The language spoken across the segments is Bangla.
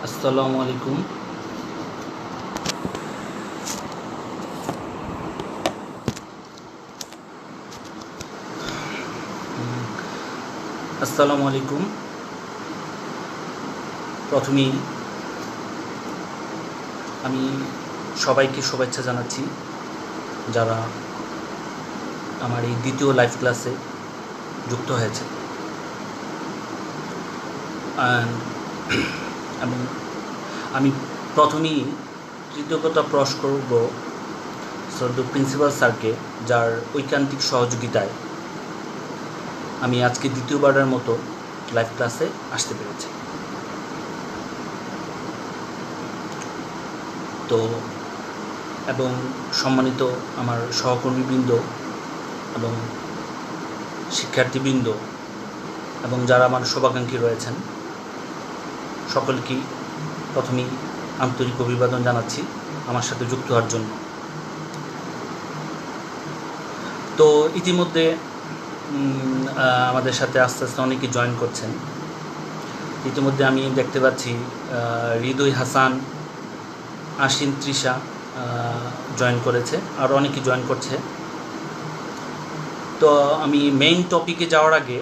আসসালামু আলাইকুম। আসসালামু আলাইকুম। প্রথমেই আমি সবাইকে শুভেচ্ছা জানাচ্ছি যারা আমার এই দ্বিতীয় লাইভ ক্লাসে যুক্ত হয়েছে। অ্যান্ড এবং আমি প্রথমেই কৃতজ্ঞতা প্রকাশ করব শ্রদ্ধেয় প্রিন্সিপাল স্যারকে, যার ঐকান্তিক সহযোগিতায় আমি আজকে দ্বিতীয়বারের মতো লাইভ ক্লাসে আসতে পেরেছি। তো এবং সম্মানিত আমার সহকর্মীবৃন্দ এবং শিক্ষার্থীবৃন্দ এবং যারা আমার শুভাকাঙ্ক্ষী রয়েছেন, সকলকেই প্রথমেই আন্তরিক অভিবাদন জানাচ্ছি আমার সাথে যুক্ত হওয়ার জন্য। তো ইতিমধ্যে আমাদের সাথে আস্তে আস্তে অনেকেই জয়েন করছেন। ইতিমধ্যে আমি দেখতে পাচ্ছি হৃদয় হাসান, আশিন, তৃষা জয়েন করেছে, আর অনেকেই জয়েন করছে। তো আমি মেইন টপিকে যাওয়ার আগে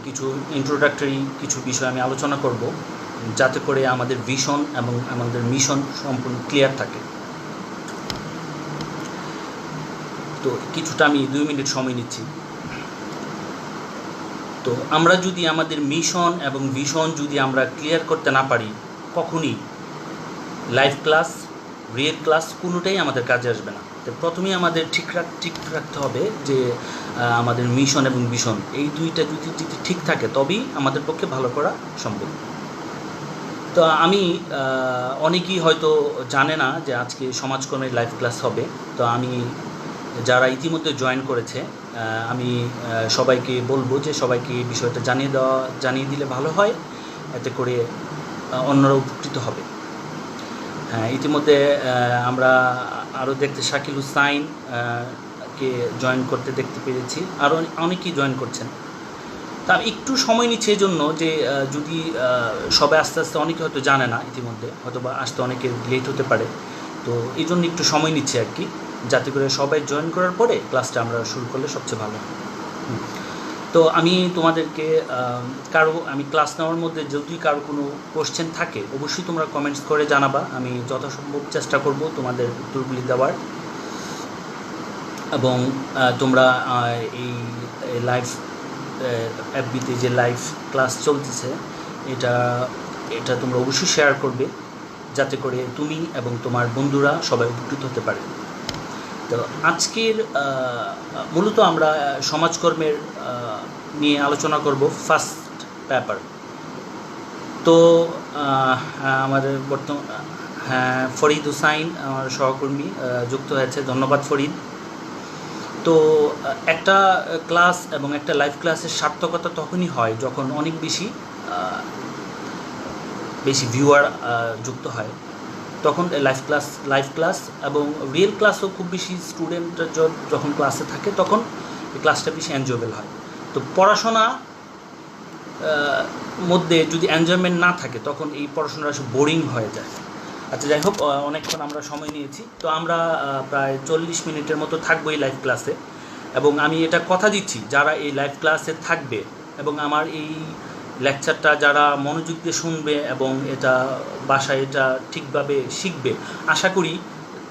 কিছু ইন্ট্রোডাক্টরি কিছু বিষয় আমি আলোচনা করব, যাতে করে আমাদের ভিশন এবং আমাদের মিশন সম্পূর্ণ ক্লিয়ার থাকে। তো কিছুটা আমি 2 মিনিট সময় নিচ্ছি। তো আমরা যদি আমাদের মিশন এবং ভিশন যদি আমরা ক্লিয়ার করতে না পারি, কখনই লাইভ ক্লাস, রিয়েল ক্লাস কোনোটাই আমাদের কাজে আসবে না। তো প্রথমেই আমাদের ঠিক রাখতে হবে যে আমাদের মিশন এবং ভিশন এই দুইটা যদি ঠিক থাকে, তবেই আমাদের পক্ষে ভালো করা সম্ভব। তো আমি অনেকেই হয়তো জানে না যে আজকে সমাজকর্মের লাইভ ক্লাস হবে। তো আমি যারা ইতিমধ্যে জয়েন করেছে, আমি সবাইকে বলবো যে সবাইকে এই বিষয়টা জানিয়ে দিলে ভালো হয়, এতে করে অন্যরা উপকৃত হবে। হ্যাঁ, ইতিমধ্যে আমরা আরও দেখতে শাকিল হুসাইন কে জয়েন করতে দেখতে পেরেছি, আরও অনেকেই জয়েন করছেন। তা একটু সময় নিচ্ছে এই জন্য যে যদি সবাই আস্তে আস্তে, অনেকে হয়তো জানে না ইতিমধ্যে, হয়তো বা আসতে অনেকে লেট হতে পারে। তো এই জন্য একটু সময় নিচ্ছে আর কি, যাতে করে সবাই জয়েন করার পরে ক্লাসটা আমরা শুরু করলে সবচেয়ে ভালো হয়। তো আমি তোমাদেরকে আমি ক্লাস নেওয়ার মধ্যে যদি কারো কোনো কোশ্চেন থাকে, অবশ্যই তোমরা কমেন্টস করে জানাবা। আমি যথাসম্ভব চেষ্টা করব তোমাদের উত্তরগুলি দেওয়ার। এবং তোমরা এই লাইভ এফবিতে যে লাইভ ক্লাস চলতেছে, এটা তোমরা অবশ্যই শেয়ার করবে, যাতে করে তুমি এবং তোমার বন্ধুরা সবাই উপকৃত হতে পারে। তো আজকের মূলত আমরা সমাজকর্মের নিয়ে আলোচনা করব, ফার্স্ট পেপার। তো আমাদের ফরিদ হুসাইন আমার সহকর্মী যুক্ত হয়েছে, ধন্যবাদ ফরিদ। তো একটা ক্লাস এবং একটা লাইভ ক্লাসের সার্থকতা তখনই হয় যখন অনেক বেশি ভিউয়ার যুক্ত হয়, তখন লাইভ ক্লাস এবং রিয়েল ক্লাসও খুব বেশি স্টুডেন্ট যখন ক্লাসে থাকে, তখন এই ক্লাসটা বেশি এনজয়েবল হয়। তো পড়াশোনা মধ্যে যদি এনজয়মেন্ট না থাকে, তখন এই পড়াশোনাটা আসলে বোরিং হয়ে যায়। আচ্ছা, যাই হোক, অনেকক্ষণ আমরা সময় নিয়েছি। তো আমরা প্রায় 40 মিনিটের মতো থাকবো এই লাইভ ক্লাসে, এবং আমি এটা কথা দিচ্ছি, যারা এই লাইভ ক্লাসে থাকবে এবং আমার এই লেকচারটা যারা মনোযোগ দিয়ে শুনবে এবং এটা বাসায় এটা ঠিকভাবে শিখবে, আশা করি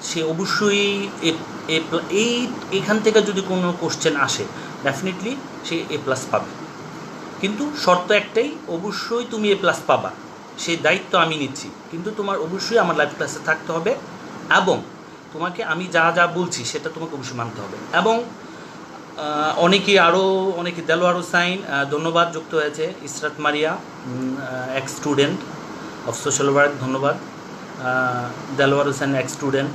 সে অবশ্যই এইখান থেকে যদি কোনো কোশ্চেন আসে, ডেফিনেটলি সে A+ পাবে। কিন্তু শর্ত একটাই, অবশ্যই তুমি A+ পাবা, সেই দায়িত্ব আমি নিচ্ছি। কিন্তু তোমার অবশ্যই আমার লাইভ ক্লাসে থাকতে হবে, এবং তোমাকে আমি যা যা বলছি সেটা তোমাকে অবশ্যই মানতে হবে। এবং অনেকে দেলোয়ার হুসাইন, ধন্যবাদ, যুক্ত হয়েছে। Israt Maria, ex student of social work, ধন্যবাদ। Delwar Hussain, ex student.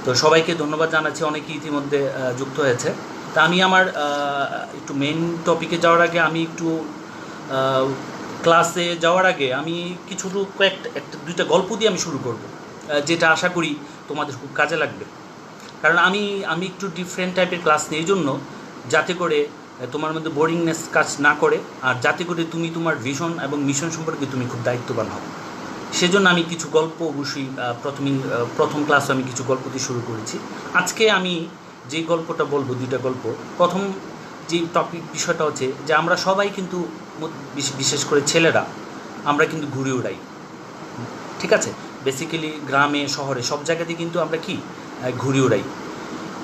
তো সবাইকে ধন্যবাদ জানাচ্ছি, অনেকেই ইতিমধ্যে যুক্ত হয়েছে। তা আমি আমার একটু মেইন টপিকে যাওয়ার আগে, আমি একটু ক্লাসে যাওয়ার আগে আমি দুইটা গল্প দিয়ে আমি শুরু করব, যেটা আশা করি তোমাদের খুব কাজে লাগবে। কারণ আমি একটু ডিফারেন্ট টাইপের ক্লাস নিই, এই জন্য যাতে করে তোমার মধ্যে বোরিংনেস কাজ না করে, আর যাতে করে তুমি তোমার ভিশন এবং মিশন সম্পর্কে তুমি খুব দায়িত্ববান হও। সেজন্য আমি কিছু গল্প অবশ্যই প্রথম ক্লাস আমি কিছু গল্প দিয়ে শুরু করেছি। আজকে আমি যে গল্পটা বলবো, দুইটা গল্প। প্রথম যে বিষয়টা হচ্ছে যে আমরা সবাই কিন্তু, বিশেষ করে ছেলেরা, আমরা কিন্তু ঘুড়ি উড়াই, ঠিক আছে? বেসিক্যালি গ্রামে শহরে সব জায়গাতে কিন্তু আমরা কি ঘুড়ি উড়াই।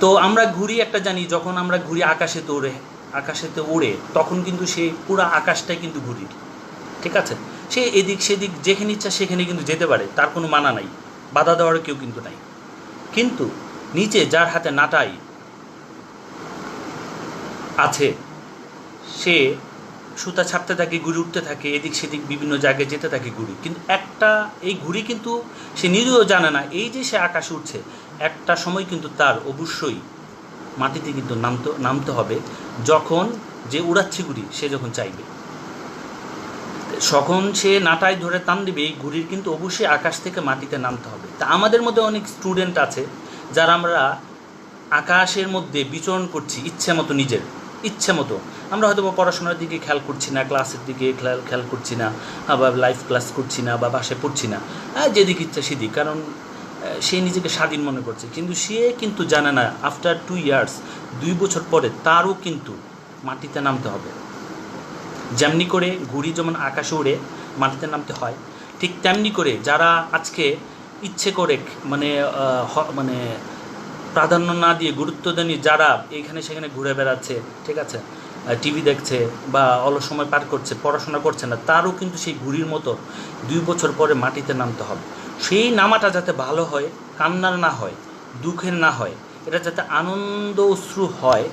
তো আমরা ঘুড়ি একটা জানি, যখন আমরা ঘুড়ি আকাশেতে উড়ে তখন কিন্তু সেই পুরো আকাশটাই কিন্তু ঘুড়ির, ঠিক আছে? সে এদিক সেদিক যেখানে ইচ্ছা সেখানে কিন্তু যেতে পারে, তার কোনো মানা নাই, বাধা দেওয়ার কেউ কিন্তু নাই। কিন্তু নিচে যার হাতে নাটাই আছে, সে সুতা ছাড়তে থাকে, ঘুড়ি উঠতে থাকে, এদিক সেদিক বিভিন্ন জায়গায় যেতে থাকে ঘুড়ি। কিন্তু এই ঘুড়ি কিন্তু সে নিজেও জানে না, এই যে সে আকাশে উঠছে, একটা সময় কিন্তু তার অবশ্যই মাটিতে কিন্তু নামতে হবে, যখন যে উড়াচ্ছে ঘুড়ি সে যখন চাইবে, তখন সে নাটাই ধরে টান দিবে, এই ঘুড়ির কিন্তু অবশ্যই আকাশ থেকে মাটিতে নামতে হবে। তা আমাদের মধ্যে অনেক স্টুডেন্ট আছে যারা আমরা আকাশের মধ্যে বিচরণ করছি ইচ্ছে মতো, নিজের ইচ্ছে মতো। আমরা হয়তো পড়াশোনার দিকে খেয়াল করছি না, ক্লাসের দিকে খেয়াল করছি না, বা লাইভ ক্লাস করছি না, বা বাসায় পড়ছি না, যেদিকে ইচ্ছা সেদিক, কারণ সে নিজেকে স্বাধীন মনে করছে। কিন্তু সে কিন্তু জানে না, আফটার 2 ইয়ার্স, 2 বছর পরে তারও কিন্তু মাটিতে নামতে হবে। যেমনি করে ঘুড়ি যেমন আকাশে উড়ে মাটিতে নামতে হয়, ঠিক তেমনি করে যারা আজকে ইচ্ছে করে মানে প্রাধান্য না দিয়ে, গুরুত্ব দেয়নি, যারা এখানে সেখানে ঘুরে বেড়াচ্ছে, ঠিক আছে, টিভি দেখছে বা অলস সময় পার করছে, পড়াশোনা করছে না, তারও কিন্তু সেই ঘুড়ির মতো 2 বছর পরে মাটিতে নামতে হবে। সেই নামাটা যাতে ভালো হয়, কান্নার না হয়, দুঃখের না হয়, এটা যাতে আনন্দ অশ্রু হয়,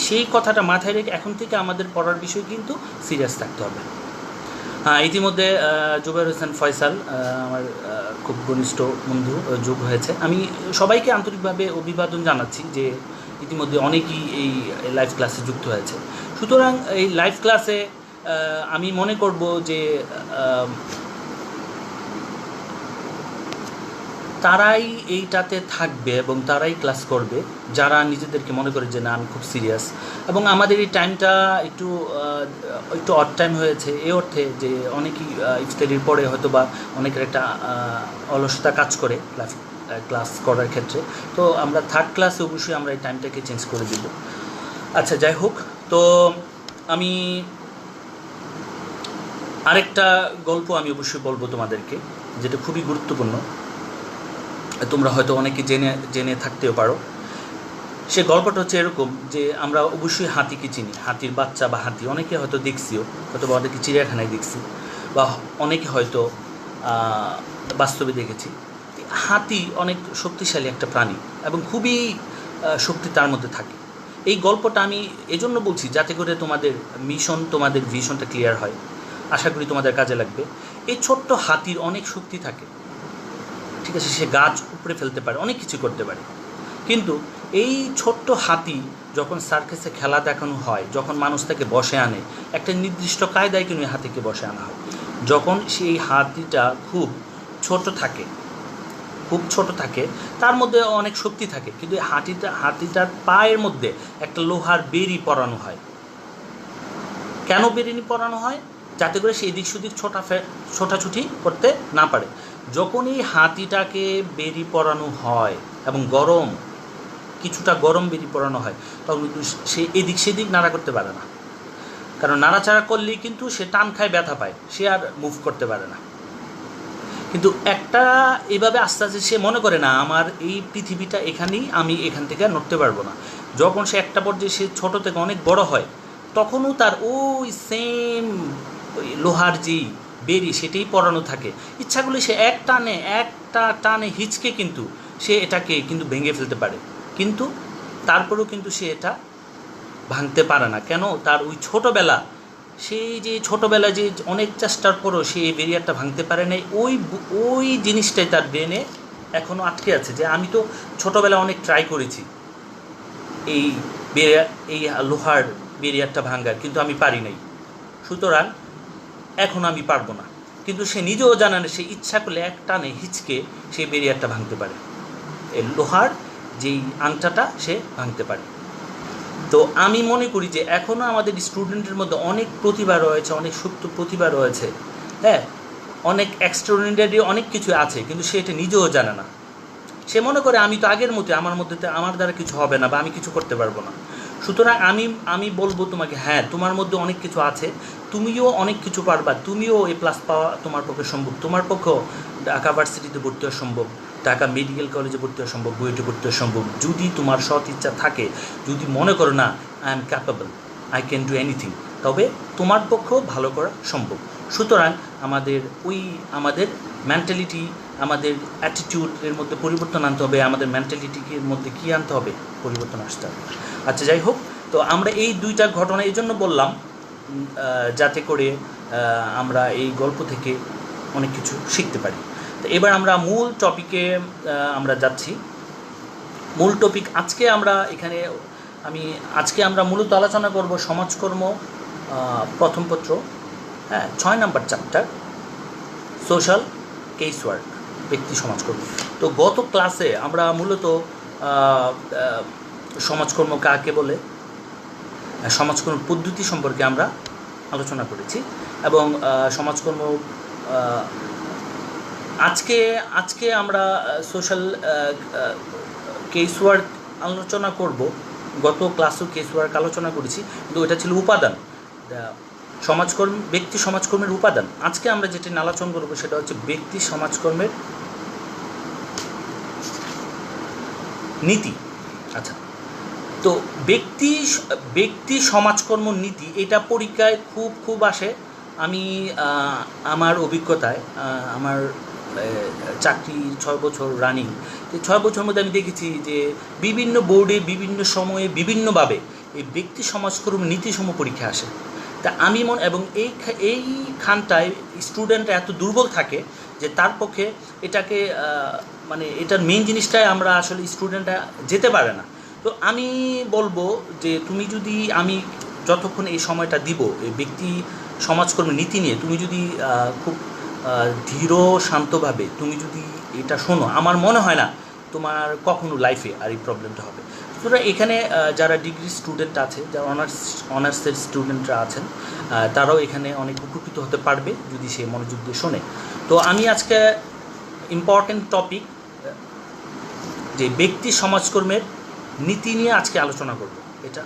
সেই কথাটা মাথায় রেখে এখন থেকে আমাদের পড়ার বিষয় কিন্তু সিরিয়াস থাকতে হবে। হ্যাঁ, ইতিমধ্যে জুবাইর হোসেন ফয়সাল আমার খুব ঘনিষ্ঠ বন্ধু যোগ হয়েছে। আমি সবাইকে আন্তরিকভাবে অভিবাদন জানাচ্ছি যে ইতিমধ্যে অনেকেই এই লাইভ ক্লাসে যুক্ত হয়েছে। সুতরাং এই লাইভ ক্লাসে আমি মনে করব যে তারাই এইটাতে থাকবে এবং তারাই ক্লাস করবে যারা নিজেদেরকে মনে করে যে না, আমি খুব সিরিয়াস। এবং আমাদের এই টাইমটা একটু অড টাইম হয়েছে, এই অর্থে যে অনেকেই ইফতারির পরে হয়তো বা অনেকের একটা অলসতা কাজ করে ক্লাস করার ক্ষেত্রে। তো আমরা থার্ড ক্লাসে অবশ্যই আমরা এই টাইমটাকে চেঞ্জ করে দেব। আচ্ছা, যাই হোক, তো আমি আরেকটা গল্প আমি অবশ্যই বলবো তোমাদেরকে, যেটা খুবই গুরুত্বপূর্ণ, তোমরা হয়তো অনেকে জেনে থাকতেও পারো। সে গল্পটা হচ্ছে এরকম যে আমরা অবশ্যই হাতিকে চিনি, হাতির বাচ্চা বা হাতি অনেকে হয়তো দেখছিও, হয়তো বা অনেকে চিড়িয়াখানায় দেখছি, বা অনেকে হয়তো বাস্তবে দেখেছি। হাতি অনেক শক্তিশালী একটা প্রাণী এবং খুবই শক্তি তার মধ্যে থাকে। এই গল্পটা আমি এজন্য বলছি যাতে করে তোমাদের ভিশনটা ক্লিয়ার হয়। আশা করি তোমাদের কাজে লাগবে। এই ছোট্ট হাতির অনেক শক্তি থাকে, ঠিক আছে, সে গাছ উপড়ে ফেলতে পারে, অনেক কিছু করতে পারে। কিন্তু এই ছোট্ট হাতি যখন সার্কাসে খেলা দেখানো হয়, যখন মানুষ তাকে বসে আনে, একটা নির্দিষ্ট কায়দায় কিন্তু হাতিকে বসে আনা হয়। যখন সেই হাতিটা খুব ছোট থাকে, তার মধ্যে অনেক শক্তি থাকে, কিন্তু হাতিটার পায়ের মধ্যে একটা লোহার বেড়ি পরানো হয়। কেন বেড়ি পরানো হয়? যাতে করে সে এদিক সেদিক ছোটাছুটি করতে না পারে। যখন এই হাতিটাকে বেড়ি পরানো হয় এবং কিছুটা গরম বেড়ি পরানো হয়, তখন কিন্তু সে এদিক সেদিক নাড়া করতে পারে না, কারণ নাড়াচাড়া করলেই কিন্তু সে টান খায়, ব্যথা পায়, সে আর মুভ করতে পারে না। কিন্তু এইভাবে আস্তে আস্তে সে মনে করে না, আমার এই পৃথিবীটা এখানেই, আমি এখান থেকে নড়তে পারবো না। যখন সে একটা পর্যায়ে সে ছোটো থেকে অনেক বড় হয়, তখনও তার ওই সেম লোহার যেই বেরি সেটাই পরানো থাকে। ইচ্ছা করলে সে একটা টানে হিচকে কিন্তু সে এটাকে কিন্তু ভেঙে ফেলতে পারে, কিন্তু তারপরেও কিন্তু সে এটা ভাঙতে পারে না। কেন? তার ওই ছোটোবেলায় যে অনেক চেষ্টার পরও সে এই ব্যারিয়ারটা ভাঙতে পারে নাই, ওই জিনিসটাই তার ব্রেনে এখনও আটকে আছে, যে আমি তো ছোটোবেলায় অনেক ট্রাই করেছি এই লোহার ব্যারিয়ারটা ভাঙার, কিন্তু আমি পারি নাই, সুতরাং এখন আমি পারবো না। কিন্তু সে নিজেও জানে না, সে ইচ্ছা করলে এক টানে হিচকে সেই ব্যারিয়ারটা ভাঙতে পারে, এই লোহার যেই আংটাটা সে ভাঙতে পারে। তো আমি মনে করি যে এখনও আমাদের স্টুডেন্টের মধ্যে অনেক প্রতিভা রয়েছে, অনেক সুপ্ত প্রতিভা রয়েছে। হ্যাঁ, অনেক এক্সট্রাঅর্ডিনারি অনেক কিছু আছে, কিন্তু সে এটা নিজেও জানে না। সে মনে করে আমি তো আগের মতো, আমার মধ্যে আমার দ্বারা কিছু হবে না বা আমি কিছু করতে পারবো না। সুতরাং আমি বলবো তোমাকে, হ্যাঁ তোমার মধ্যে অনেক কিছু আছে, তুমিও অনেক কিছু পারবা, তুমিও এ প্লাস পাওয়া তোমার পক্ষে সম্ভব, তোমার পক্ষেও ঢাকা ভার্সিটিতে ভর্তি হওয়া সম্ভব, ঢাকা মেডিকেল কলেজে ভর্তি হওয়া সম্ভব, বুয়েটে ভর্তি হওয়া সম্ভব, যদি তোমার সৎ ইচ্ছা থাকে, যদি মনে করো না I am capable, I can do anything, তবে তোমার পক্ষেও ভালো করা সম্ভব। সুতরাং আমাদের মেন্টালিটি, আমাদের অ্যাটিটিউডের মধ্যে পরিবর্তন আনতে হবে, আমাদের মেন্টালিটির মধ্যে কী আনতে হবে, পরিবর্তন আসতে হবে। আচ্ছা যাই হোক, তো আমরা এই দুইটা ঘটনা এই জন্য বললাম যাতে করে আমরা এই গল্প থেকে অনেক কিছু শিখতে পারি। তো এবার আমরা মূল টপিকে আমরা যাচ্ছি। মূল টপিক আজকে আমরা মূলত আলোচনা করব সমাজকর্ম প্রথম পত্র, 6 নম্বর চ্যাপ্টার, সোশ্যাল কেস ওয়ার্ক, ব্যক্তি সমাজকর্ম। তো গত ক্লাসে আমরা মূলত সমাজকর্ম কাকে বলে, সমাজকর্ম পদ্ধতি সম্পর্কে আমরা আলোচনা করেছি, এবং সমাজকর্ম আজকে আমরা সোশ্যাল কেস ওয়ার্ক আলোচনা করব। গত ক্লাসেও কেস ওয়ার্ক আলোচনা করেছি, কিন্তু ওইটা ছিল উপাদান, ব্যক্তি সমাজকর্মের উপাদান। আজকে আমরা যেটি আলোচনা করব সেটা হচ্ছে ব্যক্তি সমাজকর্মের নীতি। আচ্ছা, তো ব্যক্তি সমাজকর্ম নীতি, এটা পরীক্ষায় খুব আসে। আমি আমার অভিজ্ঞতায়, আমার চাকরি 6 বছর রানিং, তো 6 বছরের মধ্যে আমি দেখেছি যে বিভিন্ন বোর্ডে বিভিন্ন সময়ে বিভিন্নভাবে এই ব্যক্তি সমাজকর্ম নীতিসমূহ পরীক্ষা আসে। তা আমি এবং এইখানটায় স্টুডেন্টরা এত দুর্বল থাকে যে তার পক্ষে এটাকে এটার মেইন জিনিসটাই আমরা আসলে স্টুডেন্টরা যেতে পারে না। তো আমি বলবো যে আমি যতক্ষণ এই সময়টা দিব এই ব্যক্তি সমাজকর্মের নীতি নিয়ে, তুমি যদি খুব ধীর শান্তভাবে তুমি যদি এটা শোনো, আমার মনে হয় না তোমার কখনো লাইফে আর এই প্রবলেমটা হবে। সুতরাং এখানে যারা ডিগ্রি স্টুডেন্ট আছে, যারা অনার্সের স্টুডেন্টরা আছেন, তারাও এখানে অনেক উপকৃত হতে পারবে যদি সে মনোযোগ দিয়ে শোনে। তো আমি আজকে ইম্পর্টেন্ট টপিক যে ব্যক্তি সমাজকর্মের নীতি নিয়ে আজকে আলোচনা করব। এটা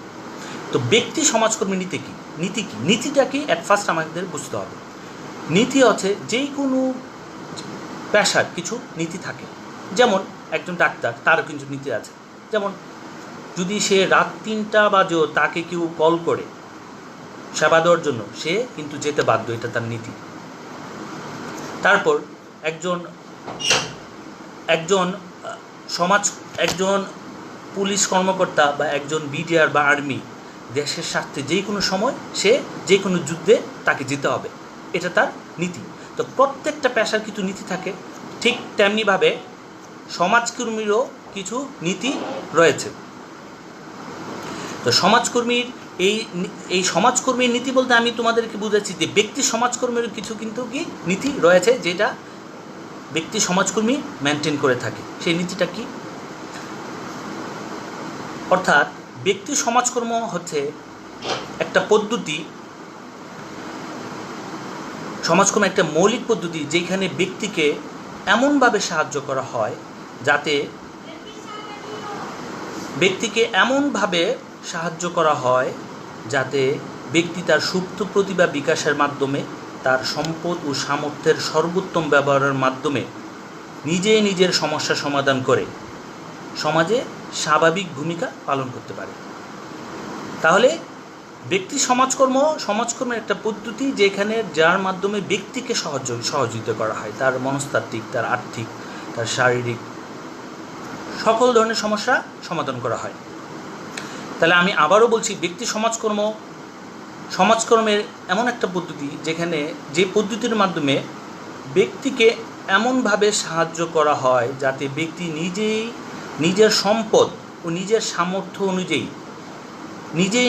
তো ব্যক্তি সমাজকর্মের নীতি কি, নীতিটা কি অ্যাট ফার্স্ট আমাদের বুঝতে হবে। নীতি হচ্ছে যেই কোনো পেশার কিছু নীতি থাকে। যেমন একজন ডাক্তার, তারও কিন্তু নীতি আছে। যেমন যদি সে রাত 3টা বাজেও তাকে কেউ কল করে সেবা দেওয়ার জন্য, সে কিন্তু যেতে বাধ্য, এটা তার নীতি। তারপর একজন পুলিশ কর্মকর্তা বা একজন বিডিআর বা আর্মি দেশের স্বার্থে যে কোনো সময় সে যে কোনো যুদ্ধে তাকে যেতে হবে, এটা তার নীতি। তো প্রত্যেকটা পেশার কিছু নীতি থাকে, ঠিক তেমনিভাবে সমাজকর্মীরও কিছু নীতি রয়েছে। তো এই সমাজকর্মীর নীতি বলতে আমি তোমাদেরকে বুঝাচ্ছি যে ব্যক্তি সমাজকর্মীর কিছু কিন্তু কি নীতি রয়েছে, যেটা ব্যক্তি সমাজকর্মী মেনটেন করে থাকে। সেই নীতিটা কি? অর্থাৎ ব্যক্তি সমাজকর্ম হচ্ছে একটা পদ্ধতি, সমাজকর্ম একটা মৌলিক পদ্ধতি যেখানে ব্যক্তিকে এমনভাবে সাহায্য করা হয় যাতে ব্যক্তি তার সুপ্ত প্রতিভা বিকাশের মাধ্যমে, তার সম্পদ ও সামর্থ্যের সর্বোত্তম ব্যবহারের মাধ্যমে নিজের সমস্যা সমাধান করে সমাজে স্বাভাবিক ভূমিকা পালন করতে পারে। তাহলে ব্যক্তি সমাজকর্মের একটা পদ্ধতি যেখানে যার মাধ্যমে ব্যক্তিকে সহযোগিতা করা হয়, তার মনস্তাত্ত্বিক, তার আর্থিক, তার শারীরিক সকল ধরনের সমস্যা সমাধান করা হয়। তাহলে আমি আবারও বলছি, ব্যক্তি সমাজকর্মের এমন একটা পদ্ধতি যে পদ্ধতির মাধ্যমে ব্যক্তিকে এমনভাবে সাহায্য করা হয় যাতে ব্যক্তি নিজের সম্পদ ও নিজের সামর্থ্য অনুযায়ী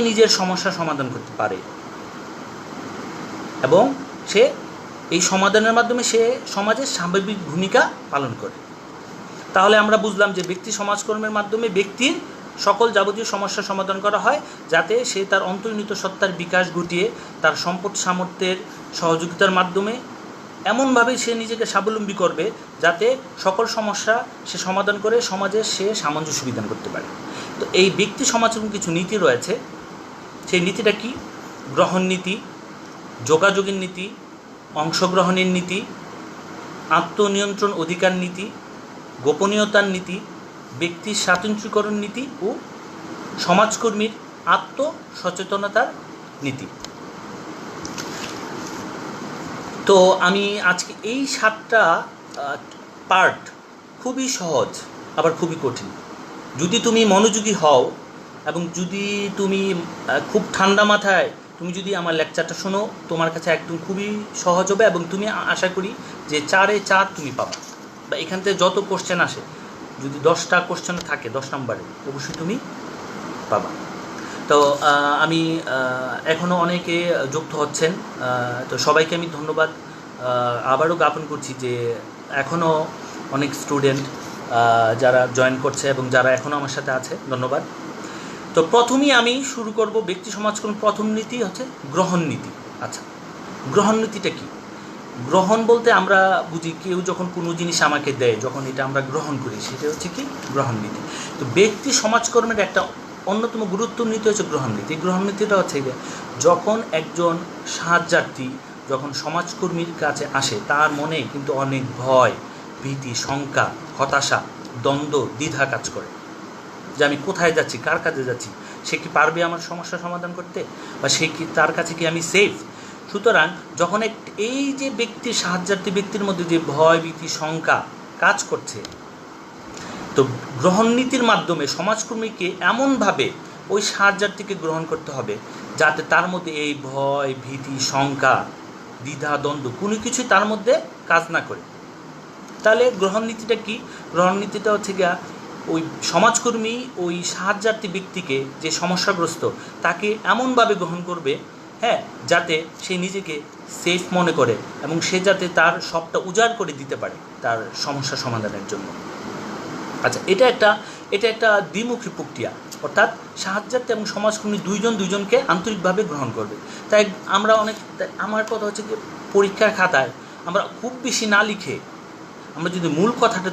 নিজের সমস্যা সমাধান করতে পারে, এবং সে এই সমাধানের মাধ্যমে সে সমাজের স্বাভাবিক ভূমিকা পালন করে। তাহলে আমরা বুঝলাম যে ব্যক্তি সমাজকর্মের মাধ্যমে ব্যক্তির সকল যাবতীয় সমস্যা সমাধান করা হয় যাতে সে তার অন্তর্নিহিত সত্তার বিকাশ ঘটিয়ে তার সম্পদ সামর্থ্যের সহযোগিতার মাধ্যমে এমনভাবে সে নিজেকে স্বাবলম্বী করবে যাতে সকল সমস্যা সে সমাধান করে সমাজে সে সামঞ্জস্য বিধান করতে পারে। তো এই ব্যক্তি সমাজের কিছু নীতি রয়েছে। সেই নীতিটা কি? গ্রহণ নীতি, যোগাযোগের নীতি, অংশগ্রহণের নীতি, আত্মনিয়ন্ত্রণ অধিকার নীতি, গোপনীয়তার নীতি, ব্যক্তির স্বাতন্ত্র্যীকরণ নীতি ও সমাজকর্মীর আত্মসচেতনতার নীতি। তো আমি আজকে এই 7টা পার্ট, খুবই সহজ আবার খুবই কঠিন। যদি তুমি মনোযোগী হও এবং যদি তুমি খুব ঠান্ডা মাথায় তুমি যদি আমার লেকচারটা শোনো, তোমার কাছে একদম খুবই সহজ হবে এবং তুমি আশা করি যে 4-এ 4 তুমি পাবা। বা এখান থেকে যত কোশ্চেন আসে, যদি 10টা কোশ্চেন থাকে 10 নম্বরে, অবশ্যই তুমি পাবা। তো আমি এখনও অনেকে যুক্ত হচ্ছেন, তো সবাইকে আমি ধন্যবাদ আবারও জ্ঞাপন করছি যে এখনও অনেক স্টুডেন্ট যারা জয়েন করছে এবং যারা এখনও আমার সাথে আছে, ধন্যবাদ। তো প্রথমেই আমি শুরু করব ব্যক্তি সমাজকর্ম। প্রথম নীতি হচ্ছে গ্রহণ নীতি। আচ্ছা, গ্রহণ নীতিটা কি? গ্রহণ বলতে আমরা বুঝি কেউ যখন কোনো জিনিস আমাকে দেয়, যখন এটা আমরা গ্রহণ করি, সেটা হচ্ছে কি গ্রহণ নীতি। তো ব্যক্তি সমাজকর্মের একটা অন্যতম গুরুত্ব নীতি হচ্ছে গ্রহণ নীতি। গ্রহণ নীতিটা হচ্ছে যখন একজন সাহায্যার্থী যখন সমাজকর্মীর কাছে আসে, তার মনে কিন্তু অনেক ভয়, ভীতি, শঙ্কা, হতাশা, দ্বন্দ্ব, দ্বিধা কাজ করে যে আমি কোথায় যাচ্ছি, কার কাছে যাচ্ছি, সে কি পারবে আমার সমস্যা সমাধান করতে, বা সে কি, তার কাছে কি আমি সেফ। সুতরাং যখন এই যে ব্যক্তির সাহায্যার্থী ব্যক্তির মধ্যে যে ভয়, ভীতি, শঙ্কা কাজ করছে, তো গ্রহণ নীতির মাধ্যমে সমাজকর্মীকে এমনভাবে ওই সাহায্যার্থীকে গ্রহণ করতে হবে যাতে তার মধ্যে এই ভয়, ভীতি, শঙ্কা, দ্বিধা, দ্বন্দ্ব কোনো কিছুই তার মধ্যে কাজ না করে। তাহলে গ্রহণ নীতিটা কি? গ্রহণ নীতিটা হচ্ছে গিয়া ওই সমাজকর্মী ওই সাহায্যার্থী ব্যক্তিকে যে সমস্যাগ্রস্ত, তাকে এমনভাবে গ্রহণ করবে, হ্যাঁ, যাতে সে নিজেকে সেফ মনে করে এবং সে যাতে তার সবটা উজাড় করে দিতে পারে তার সমস্যা সমাধানের জন্য। আচ্ছা, এটা একটা দ্বিমুখী প্রক্রিয়া, অর্থাৎ সাহায্যার্থী এবং সমাজকর্মী দুইজনকে আন্তরিকভাবে গ্রহণ করবে। তাই আমরা আমার কথা হচ্ছে যে পরীক্ষার খাতায় আমরা খুব বেশি না লিখে আমরা যদি মূল কথাটা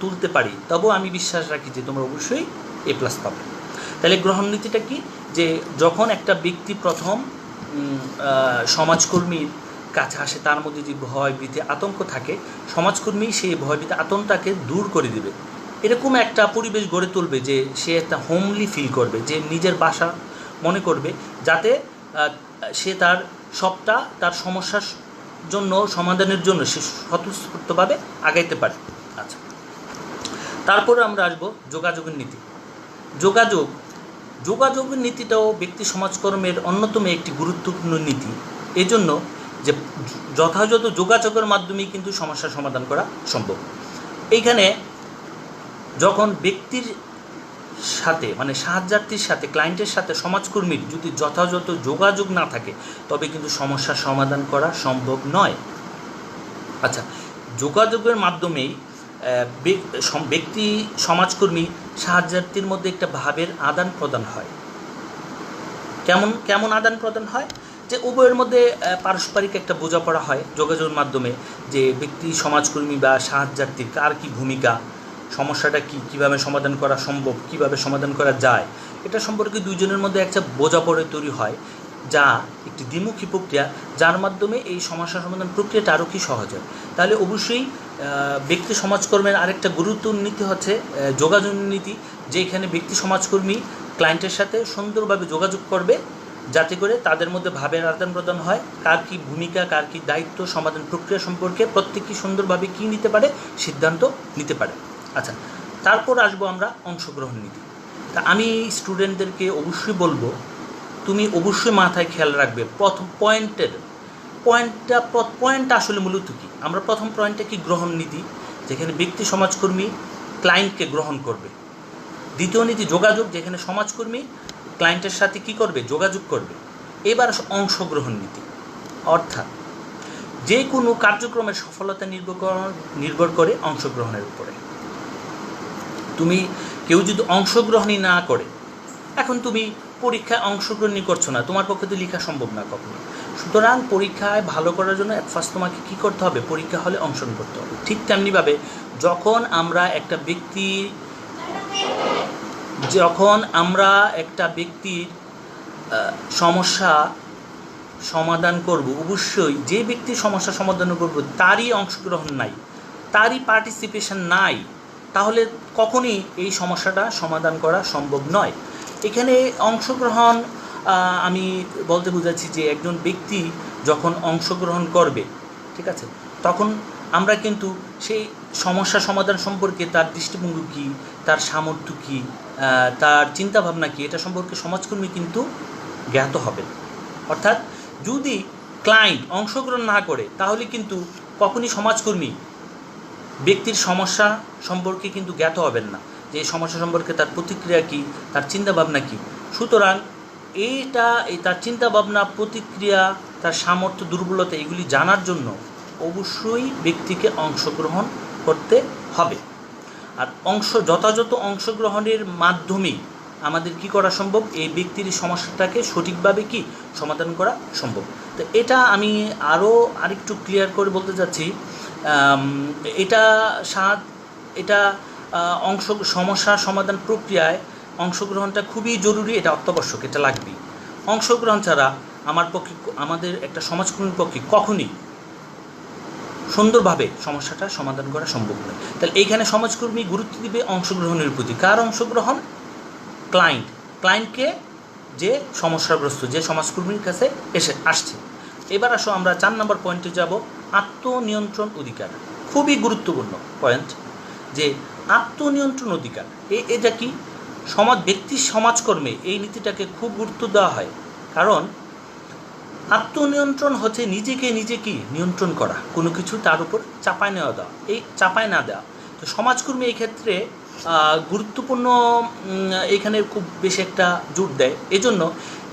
তুলতে পারি, তবেও আমি বিশ্বাস রাখি যে তোমরা অবশ্যই A+ পাবে। তাহলে গ্রহণ নীতিটা কি? যে যখন একটা ব্যক্তি প্রথম সমাজকর্মীর কাছে আসে, তার মধ্যে যে ভয়, ভীতি, আতঙ্ক থাকে, সমাজকর্মী সেই ভয়, ভীতি, আতঙ্কটাকে দূর করে দিবে। এরকম একটা পরিবেশ গড়ে তুলবে যে সে একটা হোমলি ফিল করবে, যে নিজের বাসা মনে করবে, যাতে সে তার সবটা তার সমস্যার জন্য সমাধানের জন্য সে স্বতঃস্ফূর্তভাবে আগাইতে পারে। আচ্ছা, তারপরে আমরা আসবো যোগাযোগের নীতি। যোগাযোগের নীতিটাও ব্যক্তি সমাজকর্মের অন্যতম একটি গুরুত্বপূর্ণ নীতি। এজন্য যে যথাযথ যোগাযোগের মাধ্যমেই কিন্তু সমস্যার সমাধান করা সম্ভব। এইখানে যখন ব্যক্তির সাথে মানে সাহায্যার্থীর সাথে, ক্লায়েন্টের সাথে সমাজকর্মীর যদি যথাযথ যোগাযোগ না থাকে, তবে কিন্তু সমস্যার সমাধান করা সম্ভব নয়। আচ্ছা, যোগাযোগের মাধ্যমেই ব্যক্তি সমাজকর্মী সাহায্যার্থীর মধ্যে একটা ভাবের আদান প্রদান হয়। কেমন আদান প্রদান হয়? যে উভয়ের মধ্যে পারস্পরিক একটা বোঝাপড়া হয় যোগাযোগের মাধ্যমে, যে ব্যক্তি সমাজকর্মী বা সাহায্যার্থীর কার কী ভূমিকা, সমস্যাটা কীভাবে সমাধান করা সম্ভব, কীভাবে সমাধান করা যায়, এটা সম্পর্কে দুইজনের মধ্যে একটা বোঝাপড়া তৈরি হয়, যা একটি দ্বিমুখী প্রক্রিয়া, যার মাধ্যমে এই সমস্যা সমাধান প্রক্রিয়াটা আরও কি সহজ হয়। তাহলে অবশ্যই ব্যক্তি সমাজকর্মের আরেকটা গুরুত্বপূর্ণ নীতি হচ্ছে যোগাযোগ নীতি, যে এখানে ব্যক্তি সমাজকর্মী ক্লায়েন্টের সাথে সুন্দরভাবে যোগাযোগ করবে, যাতে করে তাদের মধ্যে ভাবের আদান প্রদান হয়, কার কী ভূমিকা, কার কী দায়িত্ব, সমাধান প্রক্রিয়া সম্পর্কে প্রত্যেকেই সুন্দরভাবে কী নিতে পারে, সিদ্ধান্ত নিতে পারে। আচ্ছা, তারপর আসবো আমরা অংশগ্রহণ নীতি। তা আমি স্টুডেন্টদেরকে অবশ্যই বলবো, তুমি অবশ্যই মাথায় খেয়াল রাখবে প্রথম পয়েন্টটা আসলে মূলত কী। আমরা প্রথম পয়েন্টটা কি? গ্রহণ নীতি, যেখানে ব্যক্তি সমাজকর্মী ক্লায়েন্টকে গ্রহণ করবে। দ্বিতীয় নীতি যোগাযোগ, যেখানে সমাজকর্মী ক্লায়েন্টের সাথে কি করবে? যোগাযোগ করবে। এবার অংশগ্রহণ নীতি, অর্থাৎ যে কোনো কার্যক্রমের সফলতা নির্ভর করে অংশগ্রহণের উপরে। কেউ যদি অংশগ্রহণই না করে, এখন তুমি পরীক্ষায় অংশগ্রহণই করছো না, তোমার পক্ষে তো লেখা সম্ভব না কখনো। সুতরাং পরীক্ষায় ভালো করার জন্য ফার্স্ট তোমাকে কী করতে হবে, পরীক্ষা হলে অংশগ্রহণ করতে হবে। ঠিক তেমনিভাবে যখন আমরা একটা ব্যক্তির সমস্যা সমাধান করব, অবশ্যই যে ব্যক্তির সমস্যা সমাধান করব তারই অংশগ্রহণ নাই, তারই পার্টিসিপেশন নাই, তাহলে কখনই এই সমস্যাটা সমাধান করা সম্ভব নয়। এখানে অংশগ্রহণ আমি বলতে বুঝাচ্ছি যে একজন ব্যক্তি যখন অংশগ্রহণ করবে, ঠিক আছে, তখন আমরা কিন্তু সেই সমস্যা সমাধান সম্পর্কে তার দৃষ্টিভঙ্গি কী, তার সামর্থ্য কী, তার চিন্তাভাবনা কী, এটা সম্পর্কে সমাজকর্মী কিন্তু জ্ঞাত হবে। অর্থাৎ যদি ক্লায়েন্ট অংশগ্রহণ না করে তাহলে কিন্তু কখনই সমাজকর্মী ব্যক্তির সমস্যা সম্পর্কে কিন্তু জ্ঞাত হবেন না, যে সমস্যা সম্পর্কে তার প্রতিক্রিয়া কী, তার চিন্তাভাবনা কী। সুতরাং তার চিন্তাভাবনা, প্রতিক্রিয়া, তার সামর্থ্য, দুর্বলতা এগুলি জানার জন্য অবশ্যই ব্যক্তিকে অংশগ্রহণ করতে হবে। আর যথাযথ অংশগ্রহণের মাধ্যমেই আমাদের কি করা সম্ভব, এই ব্যক্তির সমস্যাটাকে সঠিকভাবে কি সমাধান করা সম্ভব। তো এটা আমি আরেকটু ক্লিয়ার করে বলতে চাচ্ছি, সমস্যা সমাধান প্রক্রিয়ায় অংশগ্রহণটা খুবই জরুরি, এটা অত্যাবশ্যক, এটা লাগবেই। অংশগ্রহণ ছাড়া আমাদের একটা সমাজকর্মীর পক্ষে কখনই সুন্দরভাবে সমস্যাটা সমাধান করা সম্ভব নয়। তাহলে এইখানে সমাজকর্মী গুরুত্ব দিবে অংশগ্রহণের প্রতি। কার অংশগ্রহণ? ক্লায়েন্টকে, যে সমস্যাগ্রস্ত, যে সমাজকর্মীর কাছে আসছে। এবার আসো আমরা 4 নম্বর পয়েন্টে যাব, আত্মনিয়ন্ত্রণ অধিকার। খুবই গুরুত্বপূর্ণ পয়েন্ট, যে আত্মনিয়ন্ত্রণ অধিকার। এটা কি ব্যক্তির সমাজকর্মে এই নীতিটাকে খুব গুরুত্ব দেওয়া হয়, কারণ আত্মনিয়ন্ত্রণ হচ্ছে নিজেকে নিজে কি নিয়ন্ত্রণ করা, কোনো কিছু তার উপর চাপায় না দেওয়া। তো সমাজকর্মী এই ক্ষেত্রে গুরুত্বপূর্ণ, এখানে খুব বেশি একটা জোর দেয়। এজন্য